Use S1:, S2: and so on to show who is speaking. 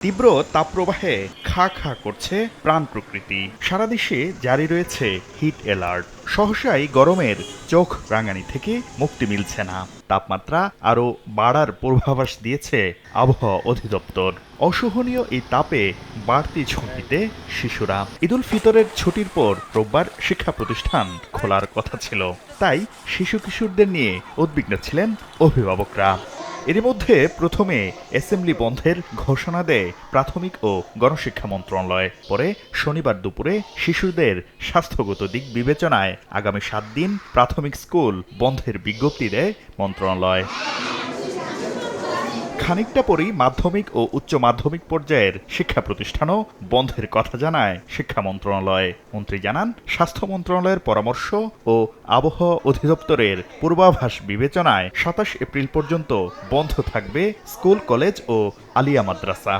S1: তীব্র তাপপ্রবাহে খা খা করছে প্রাণ প্রকৃতি। সারা দেশে জারি রয়েছে হিট অ্যালার্ট। সহসাই গরমের চোখ রাঙানি থেকে মুক্তি মিলছে না। তাপমাত্রা আরও বাড়ার পূর্বাভাস দিয়েছে আবহাওয়া অধিদপ্তর। অসহনীয় এই তাপে বাড়তি ঝুঁকিতে শিশুরা। ঈদুল ফিতরের ছুটির পর রোববার শিক্ষা প্রতিষ্ঠান খোলার কথা ছিল, তাই শিশু কিশোরদের নিয়ে উদ্বিগ্ন ছিলেন অভিভাবকরা। এরই মধ্যে প্রথমে অ্যাসেম্বলি বন্ধের ঘোষণা দেয় প্রাথমিক ও গণশিক্ষা মন্ত্রণালয়। পরে শনিবার দুপুরে শিশুদের স্বাস্থ্যগত দিক বিবেচনায় আগামী ৭ দিন প্রাথমিক স্কুল বন্ধের বিজ্ঞপ্তি দেয় মন্ত্রণালয়। খানিকটা পরই মাধ্যমিক ও উচ্চ মাধ্যমিক পর্যায়ের শিক্ষা প্রতিষ্ঠানও বন্ধের কথা জানায় শিক্ষা মন্ত্রণালয়। মন্ত্রী জানান, স্বাস্থ্য মন্ত্রণালয়ের পরামর্শ ও আবহাওয়া অধিদপ্তরের পূর্বাভাস বিবেচনায় ২৭ এপ্রিল পর্যন্ত বন্ধ থাকবে স্কুল, কলেজ ও আলিয়া মাদ্রাসা।